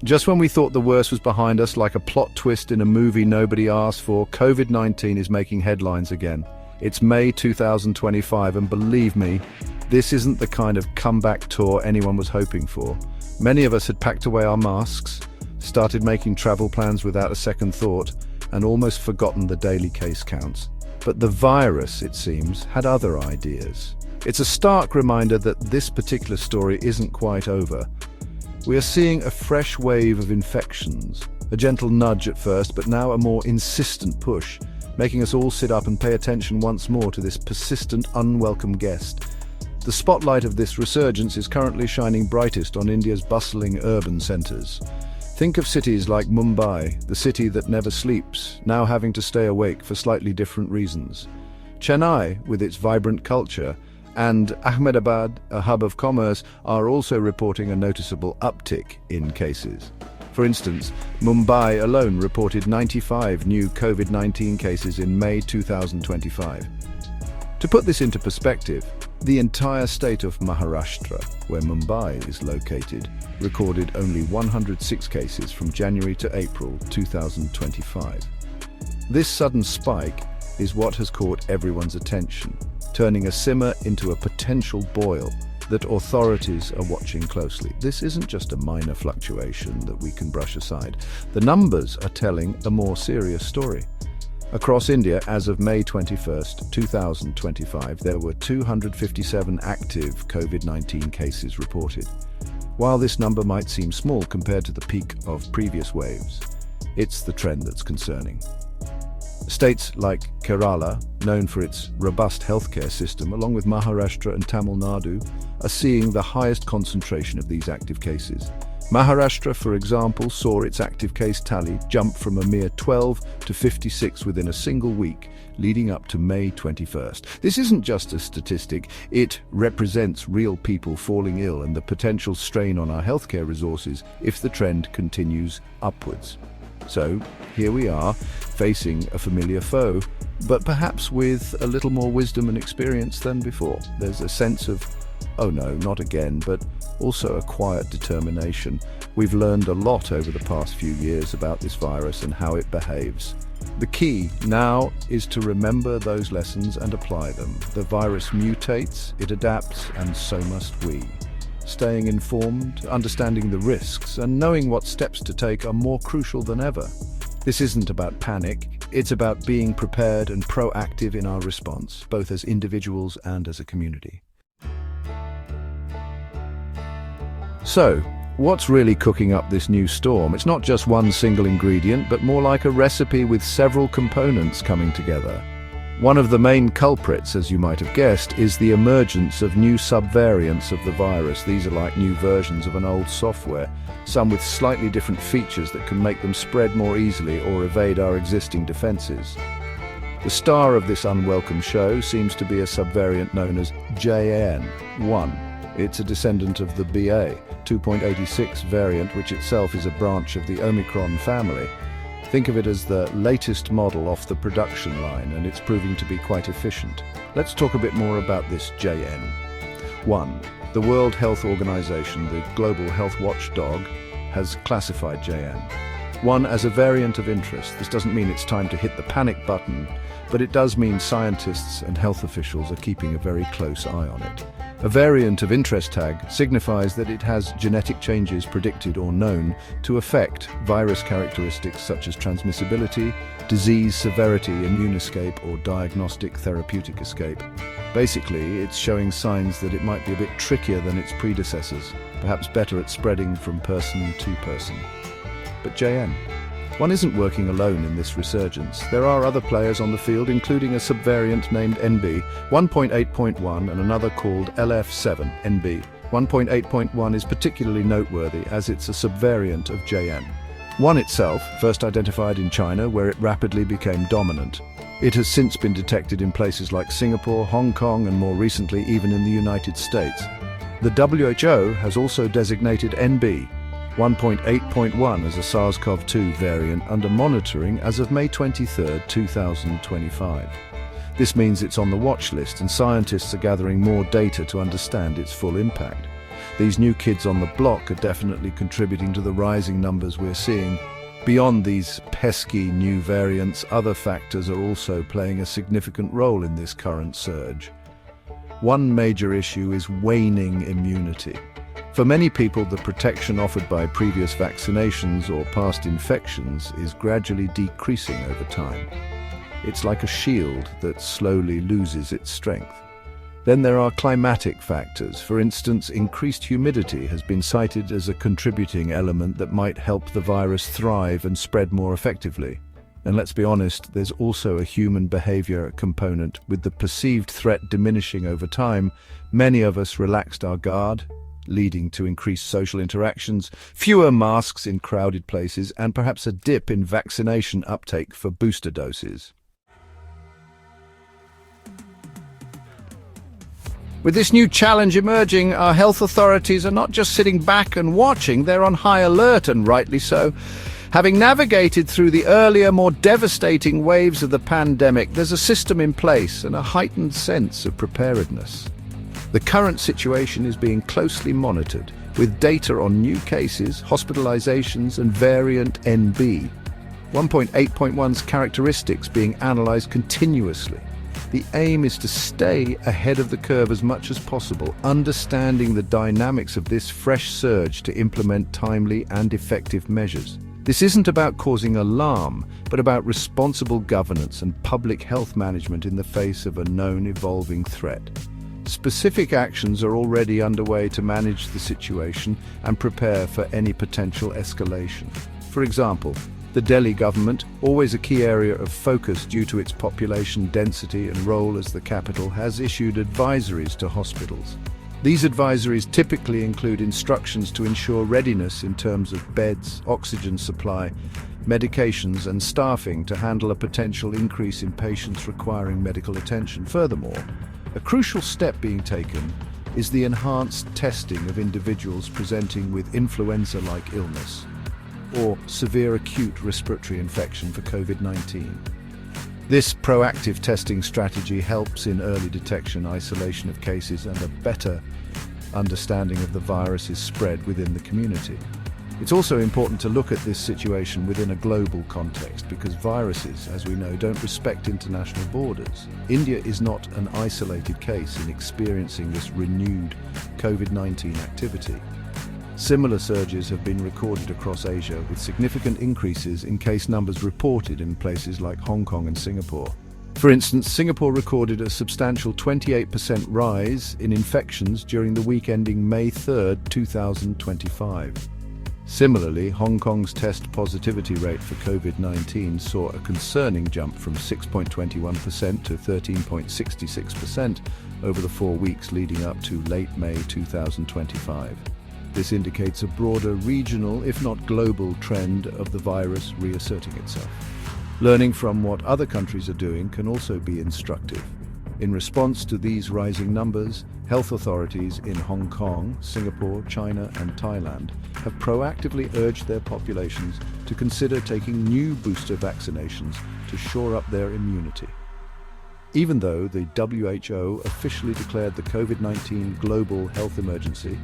Just when we thought the worst was behind us, like a plot twist in a movie nobody asked for, COVID-19 is making headlines again. It's May 2025, and believe me, this isn't the kind of comeback tour anyone was hoping for. Many of us had packed away our masks, started making travel plans without a second thought, and almost forgotten the daily case counts. But the virus, it seems, had other ideas. It's a stark reminder that this particular story isn't quite over. We are seeing a fresh wave of infections, a gentle nudge at first, but now a more insistent push, making us all sit up and pay attention once more to this persistent, unwelcome guest. The spotlight of this resurgence is currently shining brightest on India's bustling urban centres. Think of cities like Mumbai, the city that never sleeps, now having to stay awake for slightly different reasons. Chennai, with its vibrant culture, and Ahmedabad, a hub of commerce, are also reporting a noticeable uptick in cases. For instance, Mumbai alone reported 95 new COVID-19 cases in May 2025. To put this into perspective, the entire state of Maharashtra, where Mumbai is located, recorded only 106 cases from January to April 2025. This sudden spike is what has caught everyone's attention, turning a simmer into a potential boil that authorities are watching closely. This isn't just a minor fluctuation that we can brush aside. The numbers are telling a more serious story. Across India, as of May 21st, 2025, there were 257 active COVID-19 cases reported. While this number might seem small compared to the peak of previous waves, it's the trend that's concerning. States like Kerala, known for its robust healthcare system, along with Maharashtra and Tamil Nadu, are seeing the highest concentration of these active cases. Maharashtra, for example, saw its active case tally jump from a mere 12 to 56 within a single week, leading up to May 21st. This isn't just a statistic, it represents real people falling ill and the potential strain on our healthcare resources if the trend continues upwards. So, here we are, facing a familiar foe, but perhaps with a little more wisdom and experience than before. There's a sense of, oh no, not again, but also a quiet determination. We've learned a lot over the past few years about this virus and how it behaves. The key now is to remember those lessons and apply them. The virus mutates, it adapts, and so must we. Staying informed, understanding the risks, and knowing what steps to take are more crucial than ever. This isn't about panic, it's about being prepared and proactive in our response, both as individuals and as a community. So, what's really cooking up this new storm? It's not just one single ingredient, but more like a recipe with several components coming together. One of the main culprits, as you might have guessed, is the emergence of new subvariants of the virus. These are like new versions of an old software, some with slightly different features that can make them spread more easily or evade our existing defenses. The star of this unwelcome show seems to be a subvariant known as JN.1. It's a descendant of the BA 2.86 variant, which itself is a branch of the Omicron family. Think of it as the latest model off the production line, and it's proving to be quite efficient. Let's talk a bit more about this JN. 1. The World Health Organization, the global health watchdog, has classified JN.1 as a variant of interest. This doesn't mean it's time to hit the panic button, but it does mean scientists and health officials are keeping a very close eye on it. A variant of interest tag signifies that it has genetic changes predicted or known to affect virus characteristics such as transmissibility, disease severity, immune escape, or diagnostic therapeutic escape. Basically, it's showing signs that it might be a bit trickier than its predecessors, perhaps better at spreading from person to person. But JN.1 isn't working alone in this resurgence. There are other players on the field, including a subvariant named NB 1.8.1 and another called LF7 NB. 1.8.1 is particularly noteworthy as it's a subvariant of JN.1 itself, first identified in China, where it rapidly became dominant. It has since been detected in places like Singapore, Hong Kong, and more recently even in the United States. The WHO has also designated NB 1.8.1 as a SARS-CoV-2 variant under monitoring as of May 23, 2025. This means it's on the watch list and scientists are gathering more data to understand its full impact. These new kids on the block are definitely contributing to the rising numbers we're seeing. Beyond these pesky new variants, other factors are also playing a significant role in this current surge. One major issue is waning immunity. For many people, the protection offered by previous vaccinations or past infections is gradually decreasing over time. It's like a shield that slowly loses its strength. Then there are climatic factors. For instance, increased humidity has been cited as a contributing element that might help the virus thrive and spread more effectively. And let's be honest, there's also a human behavior component. With the perceived threat diminishing over time, many of us relaxed our guard, leading to increased social interactions, fewer masks in crowded places, and perhaps a dip in vaccination uptake for booster doses. With this new challenge emerging, our health authorities are not just sitting back and watching, they're on high alert, and rightly so. Having navigated through the earlier, more devastating waves of the pandemic, there's a system in place and a heightened sense of preparedness. The current situation is being closely monitored, with data on new cases, hospitalizations, and variant NB. 1.8.1's characteristics being analyzed continuously. The aim is to stay ahead of the curve as much as possible, understanding the dynamics of this fresh surge to implement timely and effective measures. This isn't about causing alarm, but about responsible governance and public health management in the face of a known evolving threat. Specific actions are already underway to manage the situation and prepare for any potential escalation. For example, the Delhi government, always a key area of focus due to its population density and role as the capital, has issued advisories to hospitals. These advisories typically include instructions to ensure readiness in terms of beds, oxygen supply, medications, and staffing to handle a potential increase in patients requiring medical attention. Furthermore, a crucial step being taken is the enhanced testing of individuals presenting with influenza-like illness or severe acute respiratory infection for COVID-19. This proactive testing strategy helps in early detection, isolation of cases, and a better understanding of the virus's spread within the community. It's also important to look at this situation within a global context because viruses, as we know, don't respect international borders. India is not an isolated case in experiencing this renewed COVID-19 activity. Similar surges have been recorded across Asia, with significant increases in case numbers reported in places like Hong Kong and Singapore. For instance, Singapore recorded a substantial 28% rise in infections during the week ending May 3, 2025. Similarly, Hong Kong's test positivity rate for COVID-19 saw a concerning jump from 6.21% to 13.66% over the 4 weeks leading up to late May 2025. This indicates a broader regional, if not global, trend of the virus reasserting itself. Learning from what other countries are doing can also be instructive. In response to these rising numbers, health authorities in Hong Kong, Singapore, China, and Thailand have proactively urged their populations to consider taking new booster vaccinations to shore up their immunity. Even though the WHO officially declared the COVID-19 global health emergency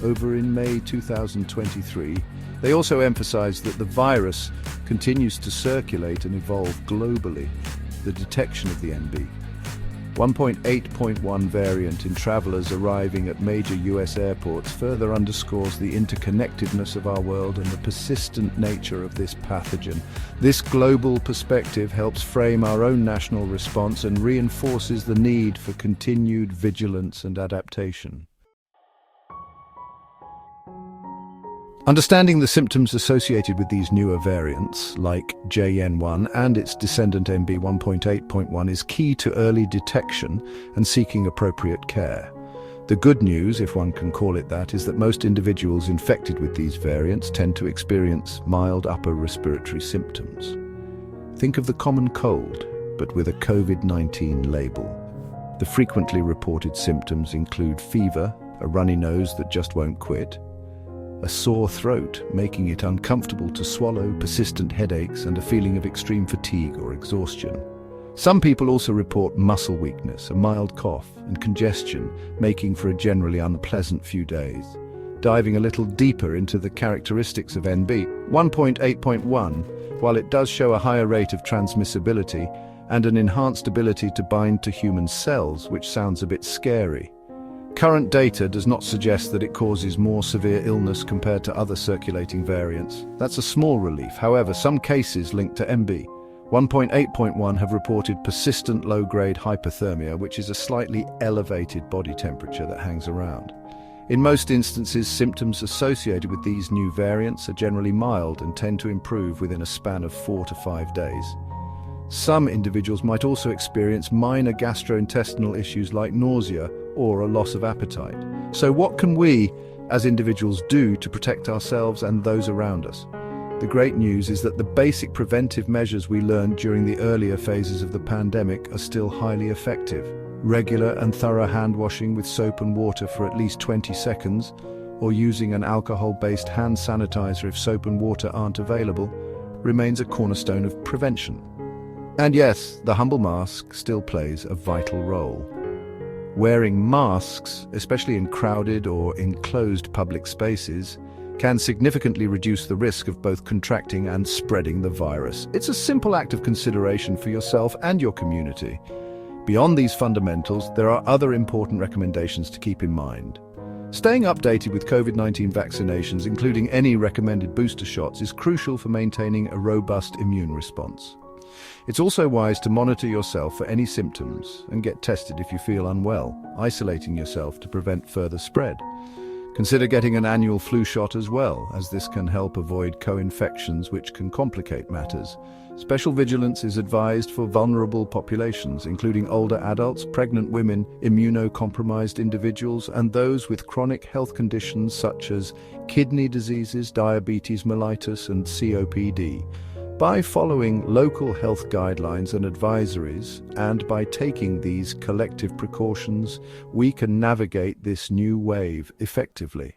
over in May 2023, they also emphasized that the virus continues to circulate and evolve globally. The detection of the NB 1.8.1 variant in travelers arriving at major US airports further underscores the interconnectedness of our world and the persistent nature of this pathogen. This global perspective helps frame our own national response and reinforces the need for continued vigilance and adaptation. Understanding the symptoms associated with these newer variants, like JN1 and its descendant MB 1.8.1, is key to early detection and seeking appropriate care. The good news, if one can call it that, is that most individuals infected with these variants tend to experience mild upper respiratory symptoms. Think of the common cold, but with a COVID-19 label. The frequently reported symptoms include fever, a runny nose that just won't quit, a sore throat, making it uncomfortable to swallow, persistent headaches, and a feeling of extreme fatigue or exhaustion. Some people also report muscle weakness, a mild cough, and congestion, making for a generally unpleasant few days. Diving a little deeper into the characteristics of NB 1.8.1, while it does show a higher rate of transmissibility and an enhanced ability to bind to human cells, which sounds a bit scary. Current data does not suggest that it causes more severe illness compared to other circulating variants. That's a small relief. However, some cases linked to MB 1.8.1 have reported persistent low-grade hypothermia, which is a slightly elevated body temperature that hangs around. In most instances, symptoms associated with these new variants are generally mild and tend to improve within a span of 4 to 5 days. Some individuals might also experience minor gastrointestinal issues like nausea or a loss of appetite. So what can we, as individuals, do to protect ourselves and those around us? The great news is that the basic preventive measures we learned during the earlier phases of the pandemic are still highly effective. Regular and thorough hand washing with soap and water for at least 20 seconds, or using an alcohol-based hand sanitizer if soap and water aren't available, remains a cornerstone of prevention. And yes, the humble mask still plays a vital role. Wearing masks, especially in crowded or enclosed public spaces, can significantly reduce the risk of both contracting and spreading the virus. It's a simple act of consideration for yourself and your community. Beyond these fundamentals, there are other important recommendations to keep in mind. Staying updated with COVID-19 vaccinations, including any recommended booster shots, is crucial for maintaining a robust immune response. It's also wise to monitor yourself for any symptoms and get tested if you feel unwell, isolating yourself to prevent further spread. Consider getting an annual flu shot as well, as this can help avoid co-infections which can complicate matters. Special vigilance is advised for vulnerable populations, including older adults, pregnant women, immunocompromised individuals, and those with chronic health conditions such as kidney diseases, diabetes mellitus, and COPD. By following local health guidelines and advisories, and by taking these collective precautions, we can navigate this new wave effectively.